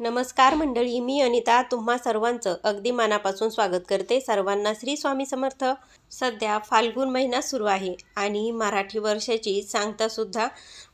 नमस्कार मंडळी, मी अनिता तुम्हा सर्वांचं अगदी मनापासून स्वागत करते। सर्वांना श्री स्वामी समर्थ। सध्या फाल्गुन महिना सुरू आहे आणि मराठी वर्षाची सांगतासुद्धा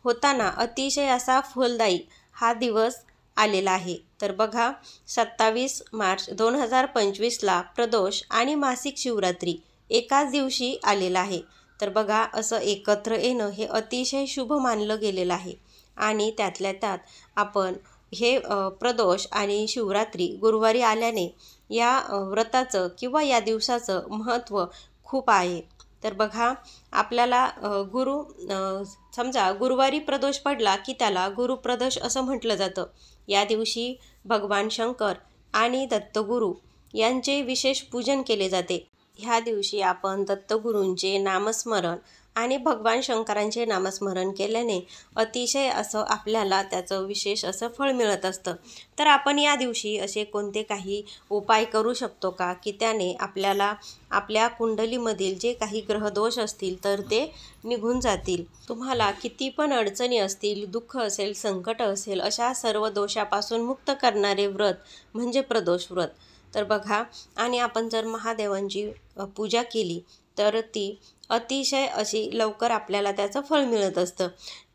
होताना अतिशय असा फलदायी हा दिवस आलेला आहे। तर बघा, 27 मार्च 2025ला प्रदोष आणि मासिक शिवरात्री एकाच दिवशी आलेला आहे। तर बघा, असं एकत्र येणं हे अतिशय शुभ मानलं गेलेलं आहे आणि त्यातल्या त्यात आपण हे प्रदोष आणि शिवरात्री गुरुवारी आल्याने या व्रताचं किंवा या दिवसाचं महत्त्व खूप आहे। तर बघा, आपल्याला समजा गुरुवारी प्रदोष पडला की त्याला गुरुप्रदोष असं म्हटलं जातं। या दिवशी भगवान शंकर आणि दत्तगुरू यांचे विशेष पूजन केले जाते। ह्या दिवशी आपण दत्तगुरूंचे नामस्मरण आणि भगवान शंकरांचे नामस्मरण केल्याने अतिशय असं आपल्याला त्याचं विशेष असं फळ मिळत असतं। तर आपण या दिवशी असे कोणते काही उपाय करू शकतो का की त्याने आपल्याला आपल्या कुंडलीमधील जे काही ग्रहदोष असतील तर ते निघून जातील। तुम्हाला किती पण अडचणी असतील, दुःख असेल, संकट असेल, अशा सर्व दोषापासून मुक्त करणारे व्रत म्हणजे प्रदोष व्रत। तर बघा, आणि आपण जर महादेवांची पूजा केली तर ती अतिशय अशी लवकर आपल्याला त्याचं फळ मिळत असतं।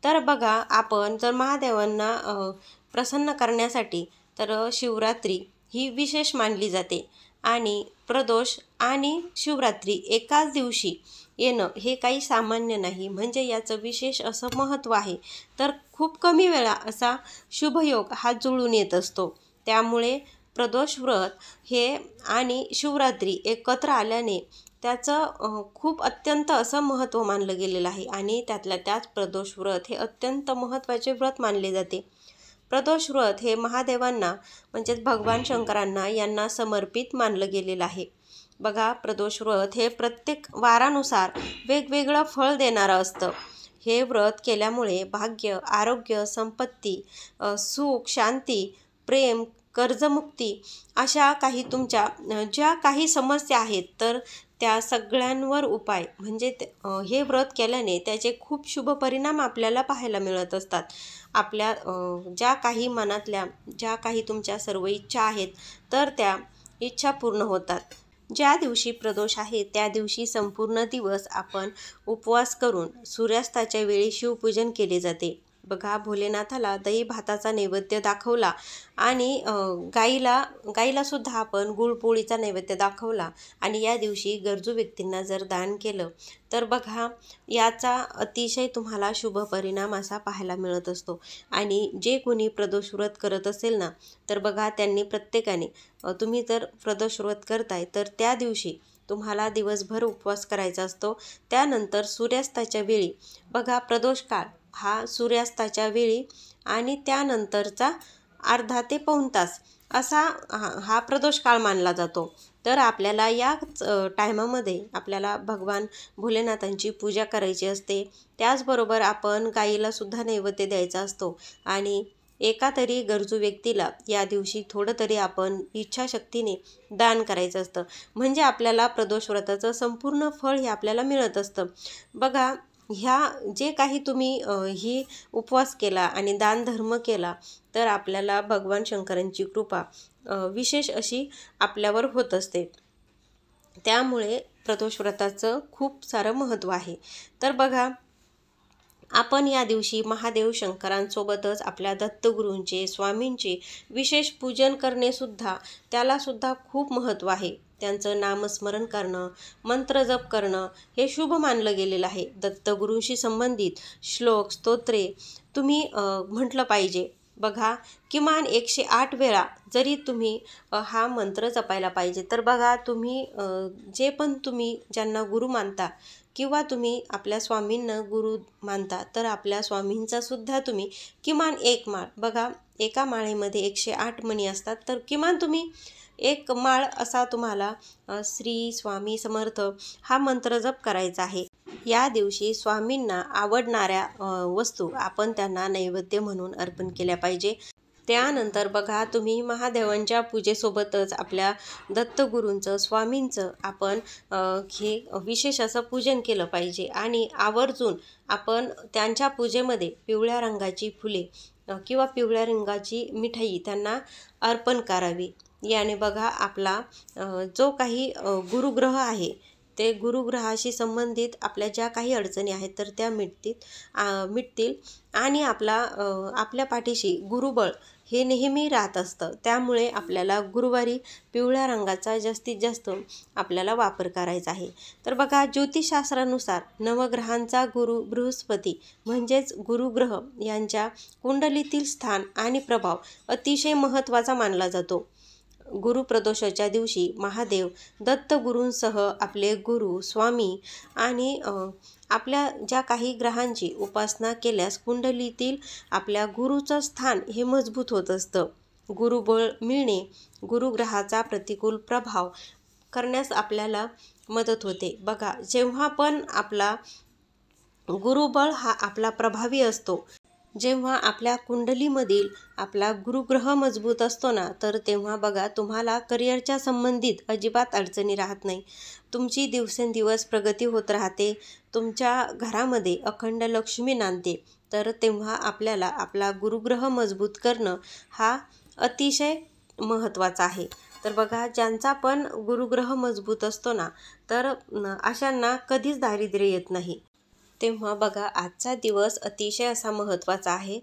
तर बघा, आपण जर महादेवांना प्रसन्न करण्यासाठी तर शिवरात्री ही विशेष मानली जाते आणि प्रदोष आणि शिवरात्री एकाच दिवशी येणं हे काही सामान्य नाही, म्हणजे याचं विशेष असं महत्त्व आहे। तर खूप कमी वेळा असा शुभयोग हा जुळून येत असतो। त्यामुळे प्रदोष व्रत हे आणि शिवरात्री एकत्र आल्याने त्याचं खूप अत्यंत असं महत्त्व मानलं गेलेलं आहे आणि त्यातल्या त्यात प्रदोष व्रत हे अत्यंत महत्त्वाचे व्रत मानले जाते। प्रदोष व्रत हे महादेवांना म्हणजेच भगवान शंकरांना यांना समर्पित मानलं गेलेलं आहे। बघा, प्रदोष व्रत हे प्रत्येक वारानुसार वेगवेगळं फळ देणारं असतं। हे व्रत केल्यामुळे भाग्य, आरोग्य, संपत्ती, सुख, शांती, प्रेम, कर्जमुक्ती अशा काही तुमच्या ज्या काही समस्या आहेत तर त्या सगळ्यांवर उपाय म्हणजे हे व्रत केल्याने त्याचे खूप शुभ परिणाम आपल्याला पाहायला मिळत असतात। आपल्या ज्या काही मनातल्या ज्या काही तुमच्या सर्व इच्छा आहेत तर त्या इच्छा पूर्ण होतात। ज्या दिवशी प्रदोष आहे त्या दिवशी संपूर्ण दिवस आपण उपवास करून सूर्यास्ताच्या वेळी शिवपूजन केले जाते। बघा, भोलेनाथाला दही भाताचा नैवेद्य दाखवला आणि गाईला सुद्धा आपण गुळपोळीचा नैवेद्य दाखवला आणि या दिवशी गरजू व्यक्तींना जर दान केलं तर बघा, याचा अतिशय तुम्हाला शुभ परिणाम असा पाहायला मिळत असतो। आणि जे कोणी प्रदोष व्रत करत असेल ना तर बघा, त्यांनी प्रत्येकाने तुम्ही जर प्रदोष व्रत करताय तर त्या दिवशी तुम्हाला दिवसभर उपवास करायचा असतो। त्यानंतर सूर्यास्ताच्या वेळी बघा, प्रदोष काळ हा सूर्यास्ताच्या वेळी आणि त्यानंतरचा अर्धा ते पाऊण तास असा हा प्रदोष काळ मानला जातो। तर आपल्याला या टायमामध्ये आपल्याला भगवान भोलेनाथांची पूजा करायची असते। त्याचबरोबर आपण गाईला सुद्धा नैवेद्य द्यायचा असतो आणि एका तरी गरजू व्यक्तीला या दिवशी थोडं तरी आपण इच्छाशक्तीने दान करायचं असतं, म्हणजे आपल्याला प्रदोष व्रताचं संपूर्ण फळ हे आपल्याला मिळत असतं। बघा, ह्या जे काही तुम्ही ही उपवास केला आणि दानधर्म केला तर आपल्याला भगवान शंकरांची कृपा विशेष अशी आपल्यावर होत असते। त्यामुळे प्रदोष व्रताचं खूप सारं महत्त्व आहे। तर बघा, आपण या दिवशी महादेव शंकरांसोबतच आपल्या दत्तगुरूंचे, स्वामींचे विशेष पूजन करणेसुद्धा त्यालासुद्धा खूप महत्त्व आहे। त्यांचं नामस्मरण करणं, मंत्र जप करणं हे शुभ मानलं गेलेलं आहे। दत्तगुरूंशी संबंधित श्लोक, स्तोत्रे तुम्ही म्हटलं पाहिजे। बघा, किमान 108 वेळा जरी तुम्ही हा मंत्र जपायला पाहिजे। तर बघा, तुम्ही जे पण तुम्ही ज्यांना गुरु मानता किंवा तुम्ही आपल्या स्वामींना गुरु मानता तर आपल्या स्वामींचा सुद्धा तुम्ही किमान एक माळ, बघा एका माळेमध्ये 108 मणी असतात, तर किमान तुम्ही एक माळ असा तुम्हाला श्री स्वामी समर्थ हा मंत्र जप करायचा आहे। या दिवशी स्वामींना आवडणाऱ्या वस्तू आपण त्यांना नैवेद्य म्हणून अर्पण केल्या पाहिजे। त्यानंतर बघा, तुम्ही महादेवांच्या पूजेसोबतच आपल्या दत्तगुरूंचं, स्वामींचं आपण हे विशेष असं पूजन केलं पाहिजे आणि आवर्जून आपण त्यांच्या पूजेमध्ये पिवळ्या रंगाची फुले किंवा पिवळ्या रंगाची मिठाई त्यांना अर्पण करावी। याने बघा आपला जो काही गुरुग्रह आहे ते गुरुग्रहाशी संबंधित आपल्या ज्या काही अडचणी आहेत तर त्या मिटतील आणि आपल्या पाठीशी गुरुबळ हे नेहमी राहत असतं। त्यामुळे आपल्याला गुरुवारी पिवळ्या रंगाचा जास्तीत जास्त आपल्याला वापर करायचा आहे। तर बघा ज्योतिषशास्त्रानुसार नवग्रहांचा गुरु बृहस्पती म्हणजेच गुरुग्रह यांच्या कुंडलीतील स्थान आणि प्रभाव अतिशय महत्त्वाचा मानला जातो। गुरुप्रदोषाच्या दिवशी महादेव दत्तगुरूंसह आपले गुरु स्वामी आणि आपल्या ज्या काही ग्रहांची उपासना केल्यास कुंडलीतील आपल्या गुरुचं स्थान हे मजबूत होत असतं। गुरुबळ मिळणे गुरुग्रहाचा प्रतिकूल प्रभाव करण्यास आपल्याला मदत होते। बघा जेव्हा पण आपला गुरुबळ हा आपला प्रभावी असतो, जेव्हा आपल्या कुंडलीमधील आपला गुरुग्रह मजबूत असतो ना, तर तेव्हा बघा तुम्हाला करिअरच्या संबंधित अजिबात अडचणी राहत नाही। तुमची दिवसेंदिवस प्रगती होत राहते, तुमच्या घरामध्ये अखंड लक्ष्मी नांदते। तर तेव्हा आपल्याला आपला गुरुग्रह मजबूत करणं हा अतिशय महत्त्वाचा आहे। तर बघा ज्यांचा पण गुरुग्रह मजबूत असतो ना, तर अशांना कधीच दारिद्र्य येत नाही। तेव्हा बघा आजचा दिवस अतिशय असा महत्त्वाचा आहे।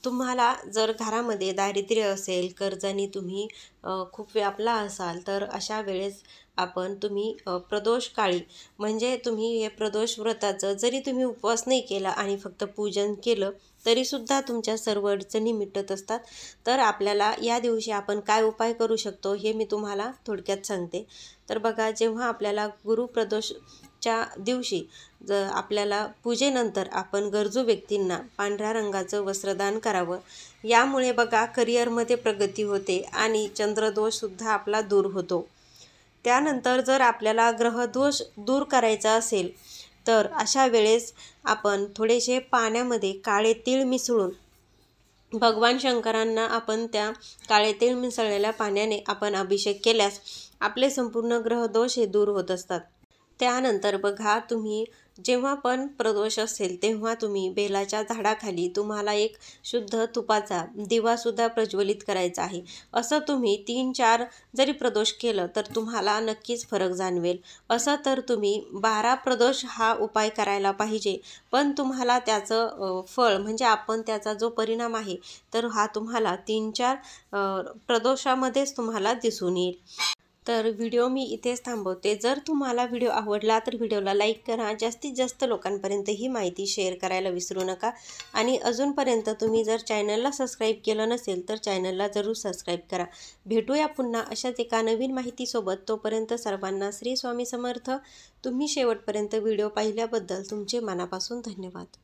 तुम्हाला जर घरामध्ये दारिद्र्य असेल, कर्जानी तुम्ही खूप व्यापला असाल, तर अशा वेळेस तुम्ही प्रदोष काळी म्हणजे तुम्ही हे प्रदोष व्रताचं जरी तुम्ही उपवास नाही केला आणि फक्त पूजन केलं तरीसुद्धा तुमच्या सर्व अडचणी मिटत असतात। तर आपल्याला या दिवशी आपण काय उपाय करू शकतो हे मी तुम्हाला थोडक्यात सांगते। तर बघा जेव्हा आपल्याला गुरुप्रदोषच्या दिवशी आपल्याला पूजेनंतर आपण गरजू व्यक्तींना पांढऱ्या रंगाचं वस्त्रदान करावं। यामुळे बघा करिअरमध्ये प्रगती होते आणि चंद्रदोषसुद्धा आपला दूर होतो। त्यानंतर जर आपल्याला ग्रहदोष दूर करायचा असेल तर अशा वेळेस आपण थोडेसे पाण्यामध्ये काळे तीळ मिसळून भगवान शंकरांना आपण त्या काळे तीळ मिसळलेल्या पाण्याने आपण अभिषेक केल्यास आपले संपूर्ण ग्रहदोष हे दूर होत असतात। त्यानंतर बघा तुम्ही जेव्हा पण प्रदोष असेल तेव्हा तुम्ही बेलाच्या झाडाखाली तुम्हाला एक शुद्ध तुपाचा दिवासुद्धा प्रज्वलित करायचा आहे। असं तुम्ही 3-4 जरी प्रदोष केलं तर तुम्हाला नक्कीच फरक जाणवेल। असं तर तुम्ही 12 प्रदोष हा उपाय करायला पाहिजे, पण तुम्हाला त्याचं फळ म्हणजे आपण त्याचा जो परिणाम आहे तर हा तुम्हाला 3-4 प्रदोषामध्येच तुम्हाला दिसून येईल। तर व्हिडिओ मी इथेच थांबवते। जर तुम्हाला व्हिडिओ आवडला तर व्हिडिओला लाईक करा, जास्तीत जास्त लोकांपर्यंत ही माहिती शेअर करायला विसरू नका आणि अजूनपर्यंत तुम्ही जर चॅनलला सबस्क्राईब केलं नसेल तर चॅनलला जरूर सबस्क्राईब करा। भेटूया पुन्हा अशाच एका नवीन माहितीसोबत। तोपर्यंत सर्वांना श्री स्वामी समर्थ। तुम्ही शेवटपर्यंत व्हिडिओ पाहिल्याबद्दल तुमचे मनापासून धन्यवाद।